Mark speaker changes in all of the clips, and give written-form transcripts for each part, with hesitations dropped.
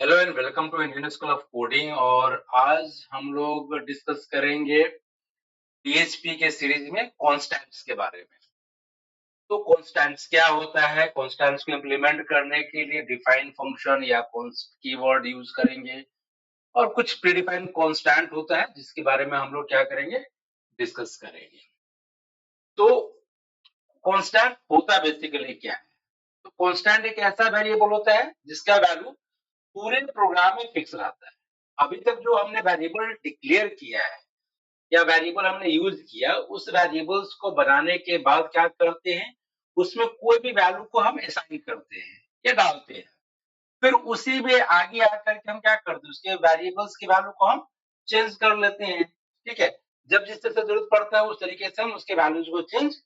Speaker 1: Hello and welcome to Indian school of coding. और आज हम लोग डिस्कस करेंगे पीएचपी के सीरीज में कॉन्स्टेंट्स के बारे में। तो कॉन्स्टेंट्स क्या होता है, कॉन्स्टेंट्स को इम्प्लीमेंट करने के लिए डिफाइन फंक्शन या कीवर्ड यूज करेंगे, और कुछ प्रीडिफाइंड कॉन्स्टेंट होता है जिसके बारे में हम लोग क्या करेंगे, डिस्कस करेंगे। तो कॉन्स्टेंट होता बेसिकली क्या है? तो कॉन्स्टेंट एक ऐसा वेरिएबल होता है जिसका वैल्यू पूरे प्रोग्राम में फिक्स रहता है। अभी तक जो हमने वेरिएबल डिक्लेयर किया है या वेरिएबल हमने यूज किया, उस वेरिएबल्स को बनाने के बाद क्या करते हैं, उसमें कोई भी वैल्यू को हम असाइन करते हैं या डालते हैं। फिर उसी में आगे आकर के हम क्या करते हैं, उसके वेरिएबल्स की वैल्यू को हम चेंज कर लेते हैं। ठीक है, जब जिस तरह से जरूरत पड़ता है उस तरीके से हम उसके वैल्यूज को चेंज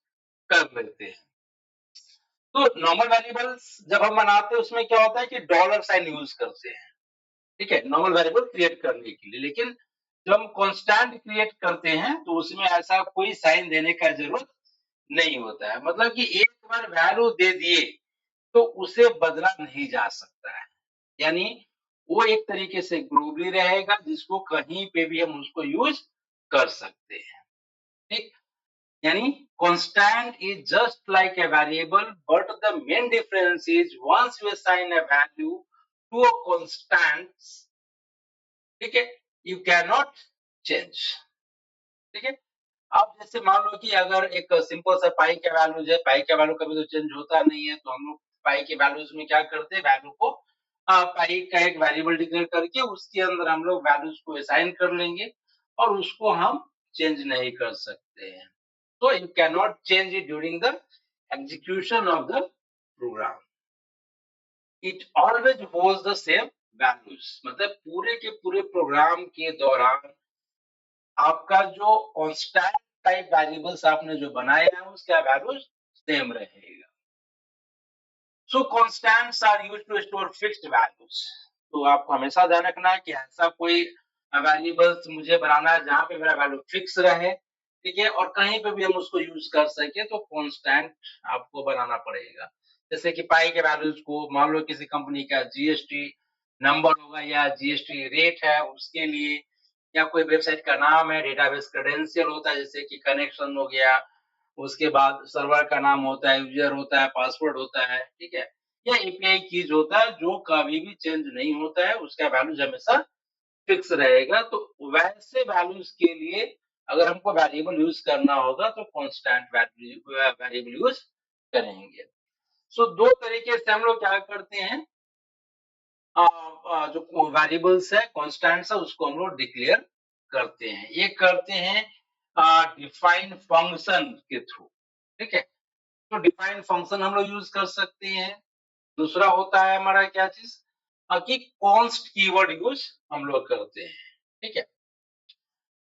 Speaker 1: कर लेते हैं। तो नॉर्मल वेरिएबल्स जब हम बनाते हैं उसमें क्या होता है कि डॉलर साइन यूज करते हैं। ठीक है, नॉर्मल वेरिएबल क्रिएट करने के लिए। लेकिन जब हम कांस्टेंट क्रिएट करते हैं तो उसमें ऐसा कोई साइन देने का जरूरत नहीं होता है। मतलब कि एक बार वैल्यू दे दिए तो उसे बदला नहीं जा सकता है। यानी वो एक तरीके से ग्लोबली रहेगा, जिसको कहीं पे भी हम उसको यूज कर सकते हैं। ठीक, यानी constant is just like a variable, but the main difference is once you assign a value to a constant, ठीक है, यू कैन नॉट चेंज। ठीक है, अब जैसे मान लो कि अगर एक सिंपल सा पाई का वैल्यूज है, पाई का वैल्यू कभी तो चेंज होता नहीं है, तो हम लोग पाई के वैल्यूज में क्या करते हैं, वैल्यू को पाई का एक वेरिएबल डिक्लेयर करके उसके अंदर हम लोग वैल्यूज को असाइन कर लेंगे और उसको हम चेंज नहीं कर सकते हैं। तो you can not change it during the execution of the program. It always holds the same values, मतलब पूरे के पूरे प्रोग्राम के दौरान आपका जो कांस्टेंट टाइप वेरिएबल्स आपने जो बनाया है उसका वैल्यूज सेम रहेगा। So constants are used to store fixed values. तो आपको हमेशा ध्यान रखना है कि ऐसा कोई वेरिएबल्स मुझे बनाना है जहां पे मेरा वैल्यू फिक्स रहे। ठीक है, और कहीं पे भी हम उसको यूज कर सके तो कांस्टेंट आपको बनाना पड़ेगा। जैसे कि पाई के वैल्यूज को मान लो किसी कंपनी का जीएसटी नंबर होगा या जीएसटी रेट है उसके लिए, या कोई वेबसाइट का नाम है, डेटाबेस क्रेडेंशियल होता है जैसे कि कनेक्शन हो गया, उसके बाद सर्वर का नाम होता है, यूजर होता है, पासवर्ड होता है। ठीक है, या एपीआई कीज होता है जो कभी भी चेंज नहीं होता है, उसका वैल्यूज हमेशा फिक्स रहेगा। तो वैसे वैल्यूज के लिए अगर हमको वेरिएबल यूज करना होगा तो कांस्टेंट वेरिएबल यूज करेंगे। सो दो तरीके से हम लोग क्या करते हैं, जो वेरिएबल्स है, कांस्टेंट्स है, उसको हम लोग डिक्लेयर करते हैं। ये करते हैं डिफाइन फंक्शन के थ्रू। ठीक है, तो डिफाइन फंक्शन हम लोग यूज कर सकते हैं। दूसरा होता है हमारा क्या चीज, कि कॉन्स्ट कीवर्ड यूज हम लोग करते हैं। ठीक है,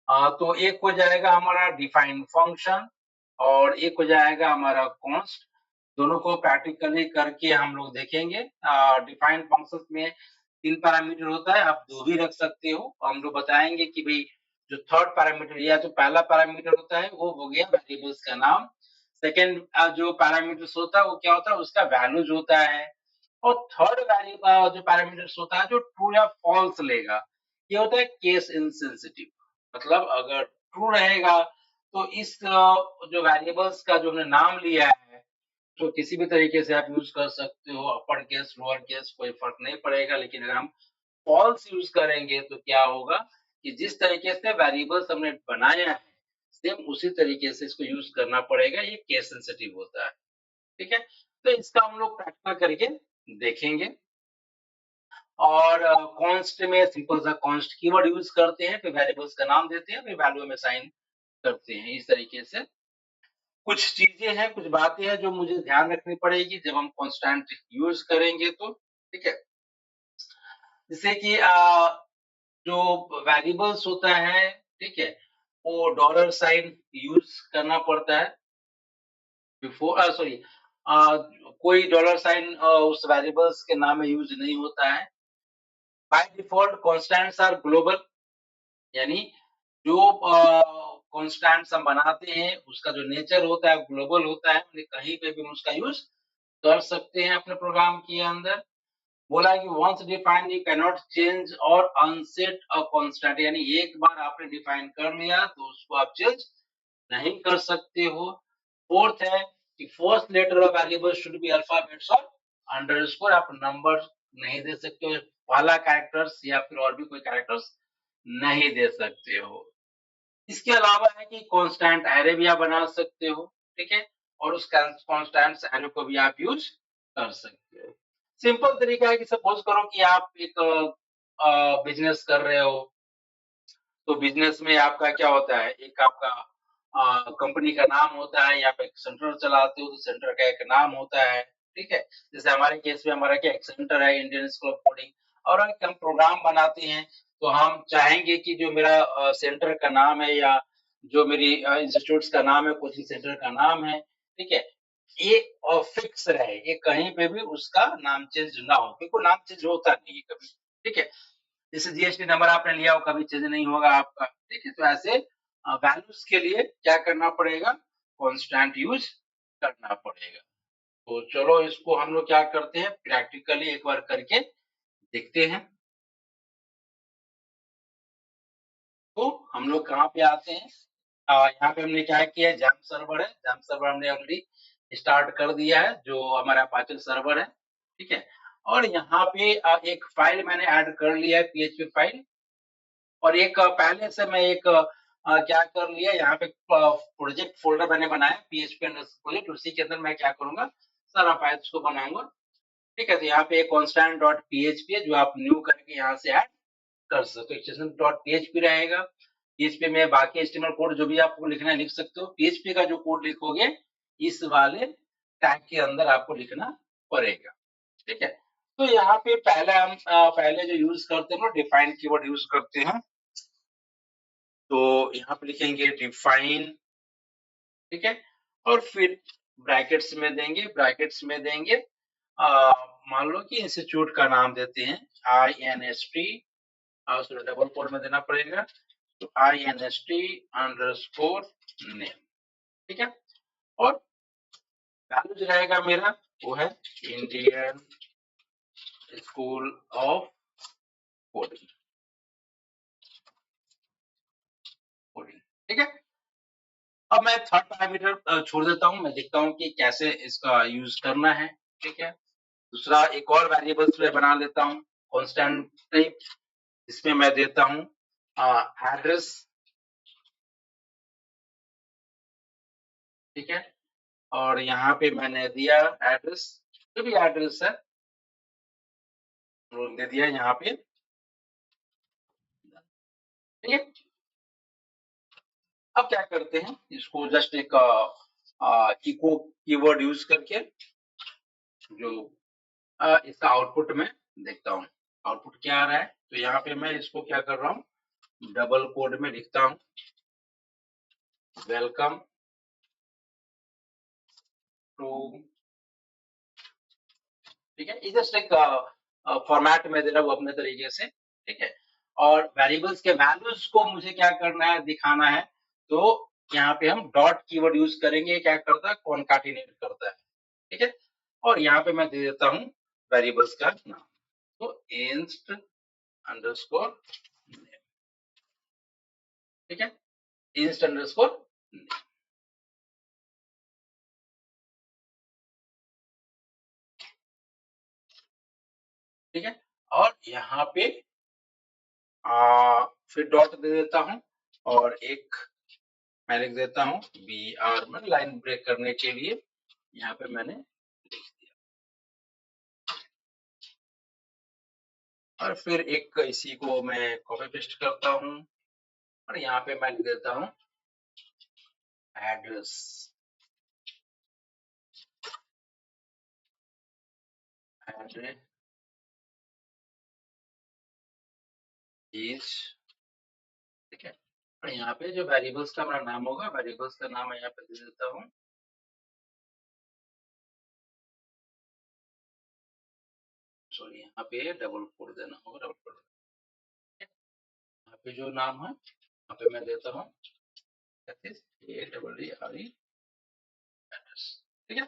Speaker 1: तो एक हो जाएगा हमारा डिफाइन फंक्शन और एक हो जाएगा हमारा कॉन्स्ट। दोनों को प्रैक्टिकली करके हम लोग देखेंगे। डिफाइन फंक्शन में 3 पैरामीटर होता है, आप 2 भी रख सकते हो। हम लोग बताएंगे कि भाई जो थर्ड पैरामीटर या जो पहला पैरामीटर होता है वो हो गया वेरिएबल्स का नाम। सेकंड जो पैरामीटर्स होता है वो क्या होता है, उसका वैल्यूज होता है। और थर्ड वेरिएबल जो पैरामीटर्स होता है जो ट्रू या फॉल्स लेगा, ये होता है केस इनसेंसिटिव। मतलब अगर ट्रू रहेगा तो इस जो वेरिएबल्स का जो हमने नाम लिया है, तो किसी भी तरीके से आप यूज कर सकते हो, अपर केस लोअर केस कोई फर्क नहीं पड़ेगा। लेकिन अगर हम फॉल्स यूज करेंगे तो क्या होगा कि जिस तरीके से वेरिएबल्स हमने बनाया है सेम उसी तरीके से इसको यूज करना पड़ेगा। ये केस सेंसिटिव होता है। ठीक है, तो इसका हम लोग प्रैक्टिकल करके देखेंगे। और कॉन्स्ट में सिंपल सा कॉन्स्ट कीवर्ड यूज करते हैं, फिर वेरिएबल्स का नाम देते हैं, फिर वैल्यू में साइन करते हैं। इस तरीके से कुछ चीजें हैं, कुछ बातें हैं जो मुझे ध्यान रखनी पड़ेगी जब हम कांस्टेंट यूज करेंगे तो। ठीक है, जैसे कि जो वेरिएबल्स होता है, ठीक है, वो डॉलर साइन यूज करना पड़ता है बिफोर, सॉरी, कोई डॉलर साइन उस वेरिएबल्स के नाम में यूज नहीं होता है। By default constants are global, यानी जो कांस्टेंट्स हम बनाते हैं उसका जो नेचर होता है ग्लोबल होता है, कहीं पे भी हम उसका यूज कर सकते हैं अपने प्रोग्राम के अंदर। बोला कि once defined you can not change और अनसेट अ कांस्टेंट, यानी एक बार आपने डिफाइन कर लिया तो उसको आप चेंज नहीं कर सकते हो। फोर्थ है कि first letter of variable should be alphabets और अंडरस्कोर, आप नंबर नहीं दे सकते हो, पहला कैरेक्टर्स या फिर और भी कोई कैरेक्टर्स नहीं दे सकते हो। इसके अलावा है कि कांस्टेंट एरे भी आप बना सकते हो, ठीक है? और उस कांस्टेंट एरे को भी आप यूज कर सकते हो। सिंपल तरीका है कि सपोज करो कि आप एक बिजनेस कर रहे हो, तो बिजनेस में आपका क्या होता है, एक आपका कंपनी का नाम होता है, या आप एक सेंटर चलाते हो तो सेंटर का एक नाम होता है, ठीक है? जैसे हमारे केस में हमारा क्या एक सेंटर है, इंडियन स्कूल ऑफ कोडिंग, और अगर हम प्रोग्राम बनाते हैं तो हम चाहेंगे कि जो मेरा सेंटर का नाम है, या जो मेरी इंस्टीट्यूट्स का नाम है, कोचिंग सेंटर का नाम है, ठीक है? ये फिक्स रहे, ये कहीं पे भी उसका नाम चेंज ना हो, क्योंकि नाम चेंज होता नहीं है कभी, ठीक है? जैसे जीएसटी नंबर आपने लिया, वो कभी चेंज नहीं होगा आपका, ठीक है? तो ऐसे वैल्यूज के लिए क्या करना पड़ेगा, कांस्टेंट यूज करना पड़ेगा। तो चलो इसको हम लोग क्या करते हैं, प्रैक्टिकली एक बार करके देखते हैं। तो हम लोग कहाँ पे आते हैं, यहाँ पे हमने क्या किया है, जैम सर्वर है, जैम सर्वर हमने ऑलरेडी स्टार्ट कर दिया है, जो हमारा अपाचे सर्वर है, ठीक है? और यहाँ पे एक फाइल मैंने ऐड कर लिया है, पीएचपी फाइल, और एक पहले से मैं एक क्या कर लिया, यहाँ पे प्रोजेक्ट फोल्डर मैंने बनाया, पीएचपी प्रोजेक्ट, उसी के अंदर मैं क्या करूंगा, सारा फाइल्स को बनाऊंगा, ठीक है? तो यहाँ पे एक कांस्टेंट डॉट पीएचपी है, जो आप न्यू करके यहाँ से ऐड कर सकते हो, एक्सटेंशन डॉट पीएचपी रहेगा। पीएचपी में बाकी एचटीएमएल कोड जो भी आपको लिखना है लिख सकते हो, पीएचपी का जो कोड लिखोगे इस वाले टैग के अंदर आपको लिखना पड़ेगा, ठीक है? तो यहाँ पे पहले हम पहले जो यूज करते हैं ना, डिफाइन कीवर्ड यूज करते हैं, तो यहाँ पे लिखेंगे डिफाइन, ठीक है? और फिर ब्रैकेट्स में देंगे मान लो कि इंस्टीट्यूट का नाम देते हैं INST, और उसको डबल कोट में देना पड़ेगा, तो INST अंडरस्कोर नेम, ठीक है? और वैल्यू जो रहेगा मेरा वो है इंडियन स्कूल ऑफ कोडिंग, ठीक है? अब मैं थर्ड पैरामीटर छोड़ देता हूँ, मैं देखता हूँ कि कैसे इसका यूज करना है, ठीक है? दूसरा एक और वेरिएबल्स में बना लेता हूँ, कांस्टेंट टाइप, इसमें मैं देता हूँ एड्रेस, ठीक है? और यहाँ पे मैंने दिया एड्रेस, जो भी एड्रेस है वो दे दिया यहाँ पे, ठीक है? अब क्या करते हैं, इसको जस्ट एक इको कीवर्ड यूज करके जो इसका आउटपुट में देखता हूँ, आउटपुट क्या आ रहा है, तो यहाँ पे मैं इसको क्या कर रहा हूँ, डबल कोड में लिखता हूँ, वेलकम टू, ठीक है? ये जस्ट एक फॉर्मेट में दे रहा हूँ अपने तरीके से, ठीक है? और वेरिएबल्स के वैल्यूज को मुझे क्या करना है, दिखाना है, तो यहाँ पे हम डॉट कीवर्ड यूज करेंगे, क्या करता है, कॉनकाटिनेट करता है, ठीक है? और यहाँ पे मैं दे देता हूँ वेरिएबल्स का नाम, तो इंस्ट अंडरस्कोर नेम, ठीक है? इंस्ट अंडरस्कोर, ठीक है? और यहाँ पे फिर डॉट दे देता हूँ, और एक मैं लिख देता हूँ BR में, लाइन ब्रेक करने के लिए यहाँ पे मैंने लिख दिया, और फिर एक इसी को मैं कॉपी पेस्ट करता हूँ, और यहाँ पे मैं लिख देता हूँ एड्रेस, एड्रेस इज, ठीक है? और यहाँ पे जो वेरिएबल्स का मेरा नाम होगा, वेरिएबल्स का नाम मैं यहाँ पे दे देता हूँ, सॉरी यहाँ पे डबल कोड देना होगा, डबल कोड, यहाँ पे जो नाम है यहाँ पे मैं देता हूँ ADDRE एड्रेस, ठीक है?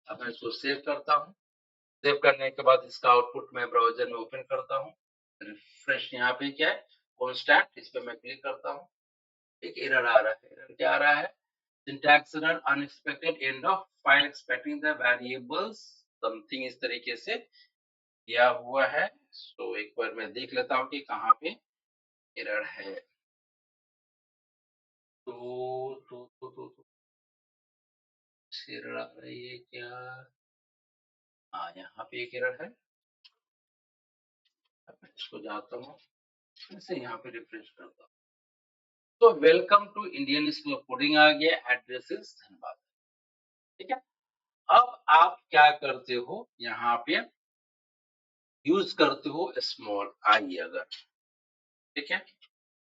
Speaker 1: अब मैं इसको सेव करता हूँ, सेव करने के बाद इसका आउटपुट मैं ब्राउज़र में ओपन करता हूँ। रिफ्रेश यहाँ पे क्या है कांस्टेंट, इस पे मैं क्लिक करता हूँ। एक एरर आ रहा है। एरर क्या आ रहा है? Syntax error, unexpected end of file expecting the variables something इस तरीके से दिया हुआ है। सो एक बार मैं देख लेता हूँ कि कहाँ पे एरर है। तो एरर आ रही है क्या? हाँ, यहाँ पे एक एरर है। अब मैं इसको जाता हूँ, फिर से यहाँ पे रिफ्रेश करता हूँ। तो welcome to Indian school of coding आ गया, एड्रेसेस धनबाद। ठीक है। अब आप क्या करते हो, यहाँ पे यूज करते हो स्मॉल आई अगर, ठीक है।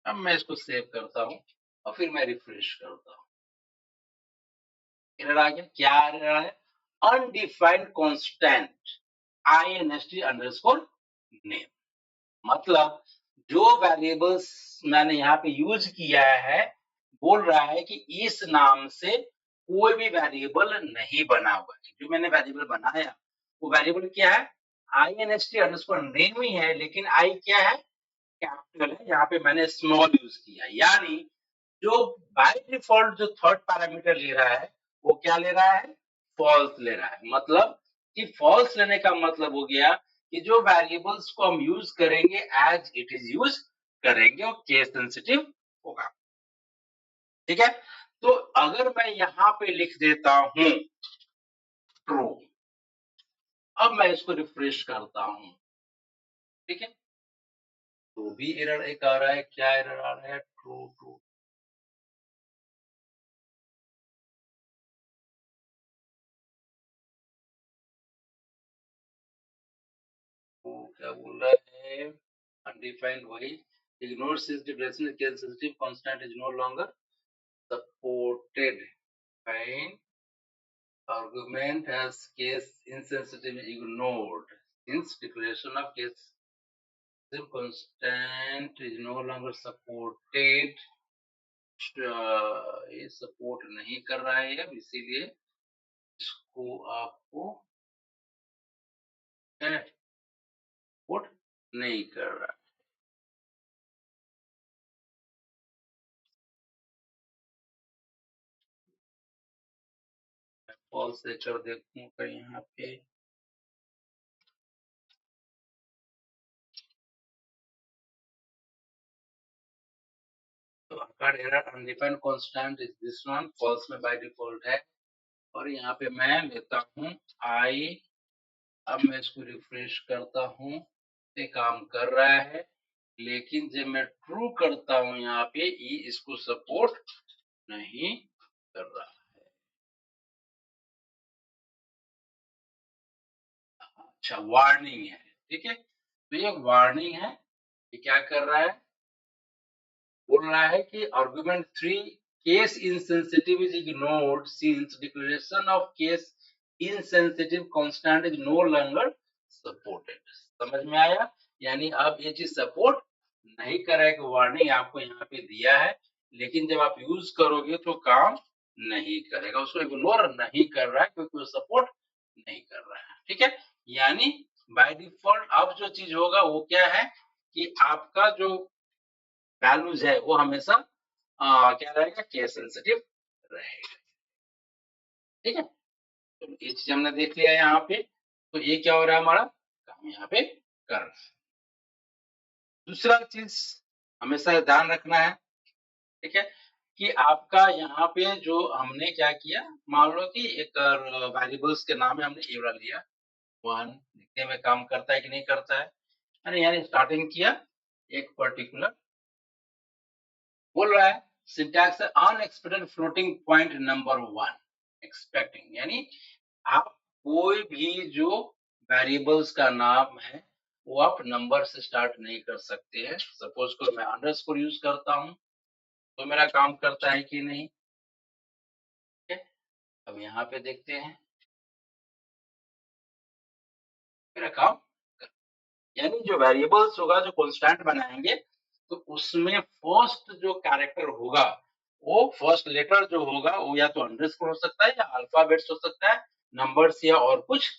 Speaker 1: अब मैं इसको सेव करता हूँ और फिर मैं रिफ्रेश करता हूँ। एरर आ गया। क्या एरर है? Undefined constant inst underscore name. मतलब जो वेरिएबल्स मैंने यहाँ पे यूज किया है, बोल रहा है कि इस नाम से कोई भी वेरिएबल नहीं बना हुआ है। जो मैंने वेरिएबल बनाया वो वेरिएबल क्या है? inst अंडरस्कोर नेम ही है, लेकिन आई क्या है? कैपिटल है। यहाँ पे मैंने स्मॉल यूज किया, यानी जो बाय डिफॉल्ट जो थर्ड पैरामीटर ले रहा है वो क्या ले रहा है? फॉल्स ले रहा है। मतलब कि फॉल्स लेने का मतलब हो गया कि जो वेरिएबल्स को हम यूज करेंगे एज इट इज यूज करेंगे और केस सेंसिटिव होगा। ठीक है। तो अगर मैं यहाँ पे लिख देता हूं ट्रू, अब मैं इसको रिफ्रेश करता हूं, ठीक है, तो भी एरर एक आ रहा है। क्या एरर आ रहा है? True true. वो क्या बोल रहा है? अनडिफाइंड वही ignore sensitive relation case sensitive constant is no longer supported when argument has case insensitive is ignored since declaration of case sensitive constant is no longer supported। ये support नहीं कर रहा है अब, इसीलिए इसको आपको सपोर्ट नहीं कर रहा। कॉल से कर देखूंगा यहाँ पे। तो अगर error undefined constant is this one, false में बाय डिफॉल्ट है। और यहाँ पे मैं लेता हूँ आई। अब मैं इसको रिफ्रेश करता हूँ, ये काम कर रहा है। लेकिन जब मैं ट्रू करता हूँ यहाँ पे ये इसको सपोर्ट नहीं कर रहा है। अच्छा, वार्निंग है। ठीक है, तो ये वार्निंग है। ये क्या कर रहा है? बोल रहा है कि argument 3 case insensitive is ignored since declaration of case insensitive constant is no longer supported. समझ में आया? यानी अब ये चीज सपोर्ट नहीं करेगा। वार्निंग आपको यहाँ पे दिया है, लेकिन जब आप यूज करोगे तो काम नहीं करेगा। उसको इग्नोर नहीं कर रहा है क्योंकि वो सपोर्ट नहीं कर रहा है। ठीक है, यानी बाय डिफॉल्ट अब जो चीज होगा वो क्या है कि आपका जो वैल्यूज है वो हमेशा क्या रहेगा? केस सेंसिटिव रहेगा। ठीक है, तो ये चीज हमने देख लिया यहाँ पे। तो ये क्या हो रहा है? हमारा काम यहाँ पे कर रहा है। दूसरा चीज हमेशा ध्यान रखना है, ठीक है, कि आपका यहाँ पे जो हमने क्या किया, मान लो कि एक वेरिएबल्स के नाम में हमने ए वाला लिया, वन लिखने में काम करता है कि नहीं करता है। यानी स्टार्टिंग किया एक पर्टिकुलर, बोल रहा है syntax unexpected floating point number one expecting, यानी आप कोई भी जो वेरिएबल्स का नाम है वो आप नंबर से स्टार्ट नहीं कर सकते हैं। सपोज को मैं अंडरस्कोर यूज करता हूं तो मेरा काम करता है कि नहीं? ठीक है, अब यहाँ पे देखते हैं मेरा काम यानी जो वेरिएबल्स होगा, जो कांस्टेंट बनाएंगे तो उसमें फर्स्ट जो कैरेक्टर होगा, वो फर्स्ट लेटर जो होगा वो या तो अंडरस्कोर हो सकता है या अल्फाबेट्स हो सकता है, नंबर्स या और कुछ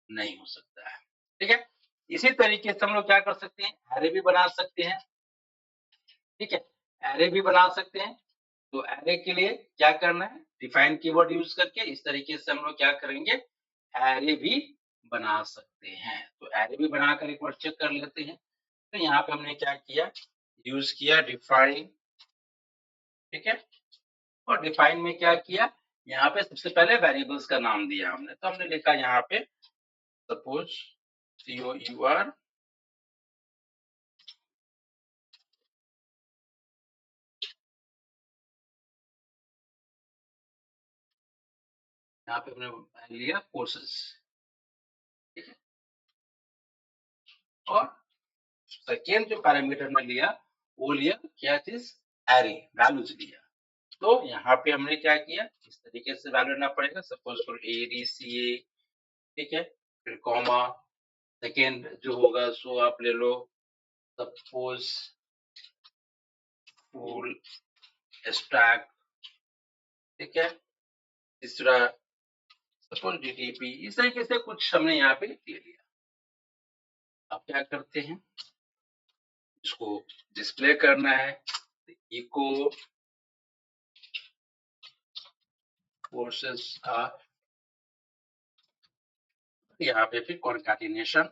Speaker 1: नहीं हो सकता है। ठीक है, इसी तरीके से हम लोग क्या कर सकते हैं, एरे भी बना सकते हैं। ठीक है, एरे भी बना सकते हैं। तो एरे के लिए क्या करना है, डिफाइन कीवर्ड यूज करके इस तरीके से हम लोग क्या करेंगे, एरे भी बना सकते हैं। तो एरे भी बनाकर एक बार चेक कर लेते हैं। तो यहाँ पे हमने क्या किया, यूज किया डिफाइन। ठीक है, और डिफाइन में क्या किया, यहाँ पे सबसे पहले वेरिएबल्स का नाम दिया हमने। तो हमने लिखा यहाँ पे सपोज COUR, यहाँ पे हमने लिया कोर्सेस। ठीक है, और सेकेंड जो पैरामीटर में लिया वो लिया क्या चीज, एरे वैल्यूज लिया। तो यहाँ पे हमने क्या किया, इस तरीके से वैल्यू लेना पड़ेगा। Suppose for ADCA। ठीक है, फिर कॉमा, सेकेंड जो होगा सो आप ले लो सपोज फुल स्टैक। ठीक है, तीसरा सपोज DTP। इस तरीके से कुछ हमने यहाँ पे ले लिया। अब क्या करते हैं, इसको डिस्प्ले करना है। इको कोर्सेस आर, यहाँ पे फिर कॉन्कैटिनेशन,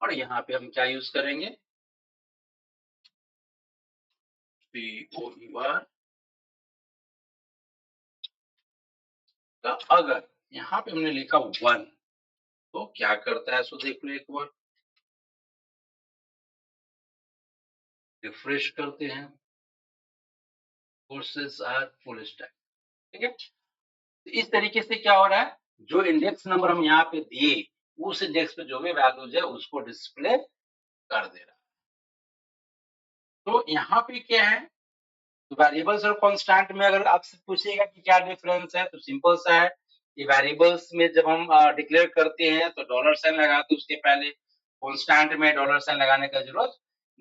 Speaker 1: और यहाँ पे हम क्या यूज करेंगे, COUR का। अगर यहाँ पे हमने लिखा 1 तो क्या करता है, सो देख लो एक बार, रिफ्रेश करते हैं, कोर्सेस आर फुल स्टैक। ठीक है, तो इस तरीके से क्या हो रहा है, जो इंडेक्स नंबर हम यहाँ पे दिए उस इंडेक्स पे जो भी वैल्यूज है उसको डिस्प्ले कर दे रहा है। तो यहाँ पे क्या है, वेरिएबल्स और कांस्टेंट में अगर आपसे पूछेगा कि क्या डिफरेंस है, तो सिंपल सा है कि वेरिएबल्स में जब हम डिक्लेयर करते हैं तो डॉलर साइन लगाते हैं उसके पहले, कांस्टेंट में डॉलर साइन लगाने का जरूरत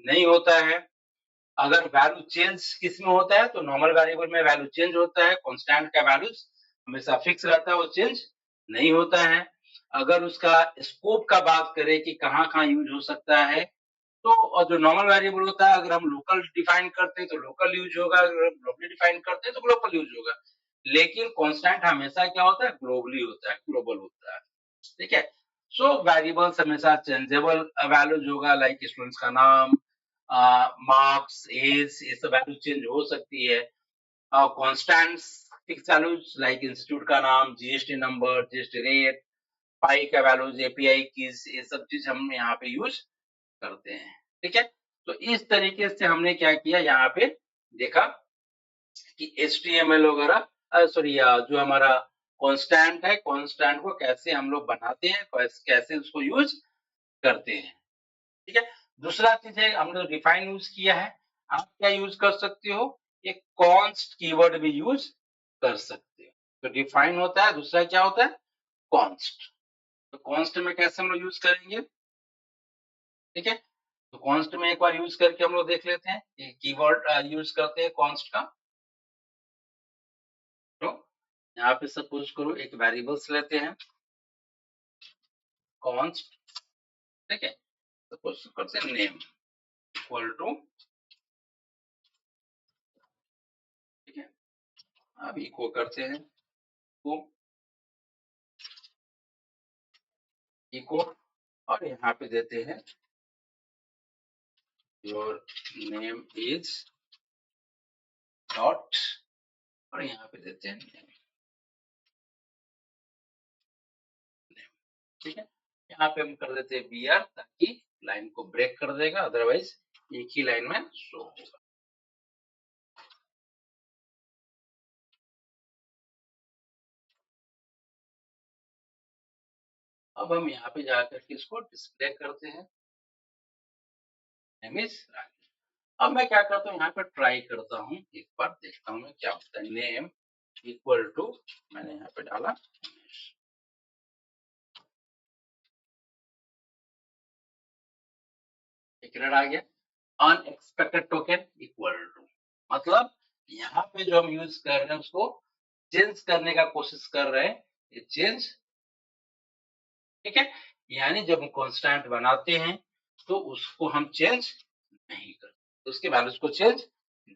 Speaker 1: नहीं होता है। अगर वैल्यू चेंज किस में होता है, तो नॉर्मल वेरिएबल में वैल्यू चेंज होता है, कांस्टेंट का वैल्यूज हमेशा फिक्स रहता है, वो चेंज नहीं होता है। अगर उसका स्कोप का बात करें कि कहाँ-कहाँ यूज हो सकता है, तो और जो नॉर्मल वेरिएबल होता है, अगर हम लोकल डिफाइन करते हैं तो लोकल यूज होगा, अगर ग्लोबली डिफाइन करते हैं तो ग्लोबल यूज होगा। लेकिन कांस्टेंट हमेशा क्या होता है, ग्लोबली होता है, ग्लोबल होता है। ठीक है, सो वेरिएबल्स हमेशा चेंजेबल वैल्यूज होगा, लाइक स्टूडेंट्स का नाम, मार्क्स, एज, ये सब वैल्यू चेंज हो सकती है। Constants fix values like institute का नाम, जीएसटी नंबर, जीएसटी रेट, पाई का वैल्यूज, एपीआई कीज, ये सब चीज हम यहाँ पे यूज करते हैं। ठीक है, तो इस तरीके से हमने क्या किया, यहाँ पे देखा कि HTML वगैरह, सॉरी, जो हमारा कांस्टेंट है, कांस्टेंट को कैसे हम लोग बनाते हैं, कैसे उसको यूज करते हैं। ठीक है, दूसरा चीज है हमने डिफाइन यूज किया है। आप क्या यूज कर सकते हो, एक कॉन्स्ट कीवर्ड भी यूज कर सकते हो। तो डिफाइन होता है, दूसरा क्या होता है, कॉन्स्ट। तो कॉन्स्ट में कैसे हम लोग यूज करेंगे। ठीक है, तो कॉन्स्ट में एक बार यूज करके हम लोग देख लेते हैं, ये कीवर्ड यूज करते हैं कॉन्स्ट का। तो यहाँ पे सपोज करो एक वेरिएबल्स लेते हैं कॉन्स्ट। ठीक है, सपोज करते हैं नेम इक्वल टू। ठीक है, अब इको करते हैं, तो इको, और यहाँ पे देते हैं योर नेम इज डॉट, और यहाँ पे देते हैं नेम। ठीक है, यहाँ पे हम कर देते हैं BR, ताकि लाइन को ब्रेक कर देगा, अदरवाइज एक ही लाइन में शो होगा। अब हम यहाँ पे जाकर के इसको डिस्प्ले करते हैं, नेम इज। अब मैं क्या करता हूँ, यहाँ पे ट्राई करता हूँ, एक बार देखता हूँ मैं क्या होता है। नेम इक्वल टू, मैंने यहाँ पे डाला, एक एरर आ गया, अनएक्सपेक्टेड टोकन इक्वल टू, मतलब यहाँ पे जो हम यूज कर रहे हैं उसको चेंज करने का कोशिश कर रहे हैं, ये चेंज ठीक है? यानी जब हम कांस्टेंट बनाते हैं, तो उसको हम चेंज नहीं कर उसके वैल्यूज़ को चेंज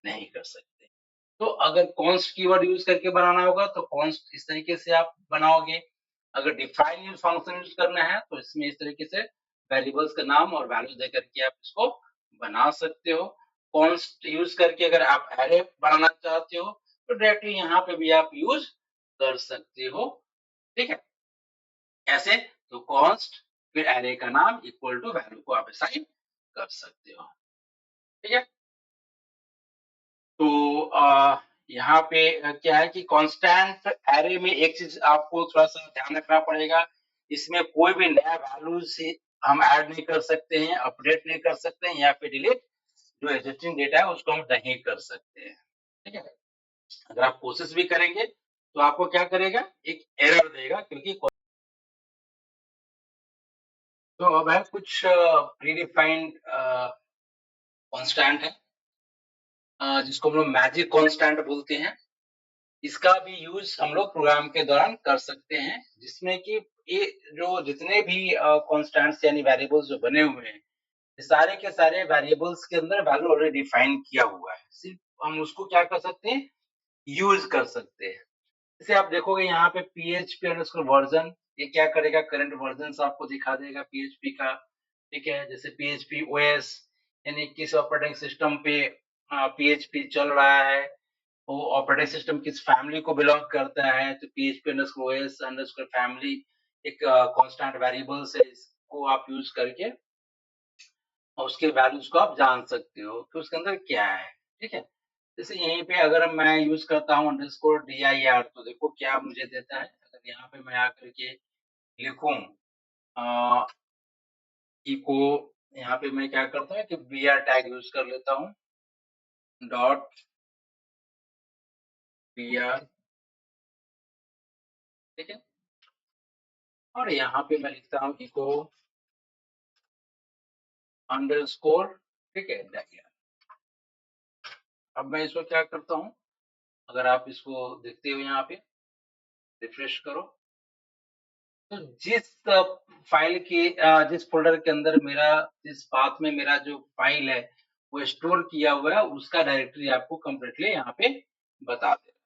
Speaker 1: नहीं कर सकते। तो अगर कॉन्स्ट कीवर्ड यूज़ करके बनाना होगा तो कॉन्स्ट इस तरीके से आप बनाओगे। अगर डिफाइन यूज़ फंक्शन यूज़ करना है तो इसमें इस तरीके से वेरिएबल्स का नाम और वैल्यू दे करके आप इसको बना सकते हो। कॉन्स्ट यूज़ करके अगर आप अरे बनाना चाहते हो तो डायरेक्टली यहाँ पे भी आप यूज़ कर सकते हो। ठीक है? ऐसे तो कॉन्स्ट फिर अरे का नाम इक्वल टू वैल्यू को आप असाइन कर सकते हो। ठीक है? तो यहाँ पे क्या है कि कांस्टेंट एरे में एक चीज आपको थोड़ा-सा ध्यान रखना पड़ेगा, इसमें कोई भी नया वैल्यूज़ हम ऐड नहीं कर सकते हैं, अपडेट नहीं कर सकते हैं या फिर डिलीट जो एक्जिस्टिंग डेटा है उसको हम नहीं कर सकते हैं। ठीक है? अगर आप कोशिश भी करेंगे तो आपको क्या करेगा? एक एरर देगा क्योंकि तो अब है कुछ प्रीडिफाइंड कांस्टेंट है जिसको हम लोग मैजिक कांस्टेंट बोलते हैं। इसका भी यूज़ हम लोग प्रोग्राम के दौरान कर सकते हैं, जिसमें कि ये जो जितने भी कांस्टेंट्स यानी वेरिएबल्स जो बने हुए हैं, ये सारे के सारे वेरिएबल्स के अंदर वैल्यू ऑलरेडी डिफाइन किया हुआ है। सिर्फ हम उसको क्या कर सकते हैं, यूज़ कर सकते हैं। जैसे आप देखोगे यहाँ पे पीएचपी अंडरस्कोर वर्जन ये क्या करेगा करंट वर्जन आपको दिखा देगा पीएचपी का। ठीक है? जैसे पीएचपी ओएस यानी किस ऑपरेटिंग सिस्टम पे पीएचपी चल रहा है, वो ऑपरेटिंग सिस्टम किस फैमिली को बिलोंग करता है, तो PHP underscore OS underscore family एक कांस्टेंट वेरिएबल्स है, इसको आप यूज़ करके और उसके वैल्यूज़ को आप जान सकते हो कि उसके अंदर क्या है। ठीक है? जैसे यहीं पे अगर मैं यूज़ करता हूँ अंडरस्कोर dir तो देखो क्या मुझे देता है। अगर यहाँ पे मैं आकर के लिखूँ अ, इको यहाँ पे मैं क्या करता हूँ कि br टैग यूज़ कर लेता हूँ, डॉट br ठीक है? और यहाँ पे मैं लिखता हूँ इको अंडरस्कोर ठीक है dir। अब मैं इसको क्या करता हूँ, अगर आप इसको देखते हो यहाँ पे रिफ्रेश करो, तो जिस फ़ाइल के जिस फ़ोल्डर के अंदर मेरा जिस पाथ में मेरा जो फ़ाइल है, वो स्टोर किया हुआ है, उसका डायरेक्टरी आपको कंप्लीटली यहाँ पे बता देगा।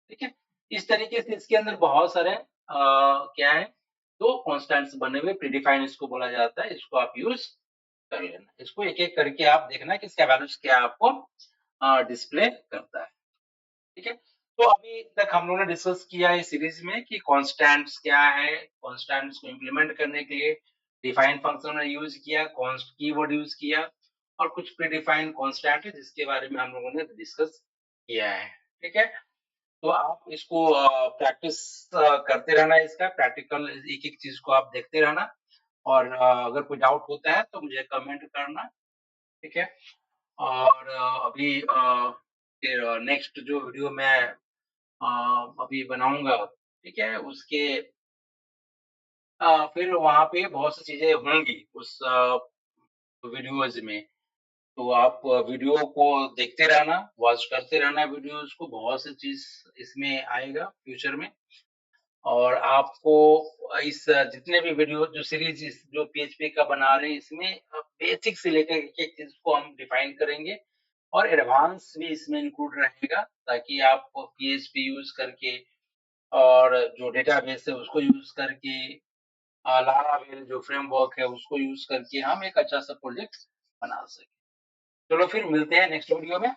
Speaker 1: ठीक है? इस तरीके से इसके अंदर बहुत सारे क्या है, 2 कांस्टेंट्स बने हुए प्रीडिफाइन इसको बोला जाता है, इसको आप यूज़ कर लेना। इसको एक-एक करके आप देखना कि इसका वैल्यूज़ क्या आपको डिस्प्ले करता है। ठीक है? तो अभी तक हम लोगों ने डिस्कस किया है इस सीरीज में कि कांस्टेंट्स क्या है, कांस्टेंट्स को इम्प्लीमेंट करने के लिए डिफाइन फंक्शन हमने यूज़ किया, कॉन्स्ट कीवर्ड यूज़ किया और कुछ प्रीडिफाइंड कांस्टेंट है जिसके बारे में हम लोगों ने डिस्कस किया है। ठीक है? तो आप इसको प्रैक्टिस करते रहना इसका प्रैक्टिकल एक-एक चीज़ को आप देखते रहना और अगर कोई डाउट होता है तो मुझे कमेंट करना, ठीक है? और अभी फिर नेक्स्ट जो वीडियो मैं अ, अभी बनाऊँगा, ठीक है? उसके फिर वहाँ पे बहुत सी चीज़ें होंगी उस वीडियोज़ में, तो आप वीडियो को देखते रहना, वॉच करते रहना वीडियोज़ को, बहुत सी चीज़ इसमें आएगा फ्यूचर में और आपको इस जितने भी वीडियो जो सीरीज़ इस जो पीएचपी का बना रहे हैं, इसमें बेसिक से लेकर एक-एक चीज़ को हम डिफाइन करेंगे और एडवांस भी इसमें इंक्लूड रहेगा, ताकि आप पीएचपी यूज़ करके और जो डेटाबेस है उसको यूज़ करके लारावेल जो फ्रेमवर्क है उसको यूज़ करके हम एक अच्छा-सा प्रोजेक्ट बना सकें। चलो फिर मिलते हैं नेक्स्ट वीडियो में।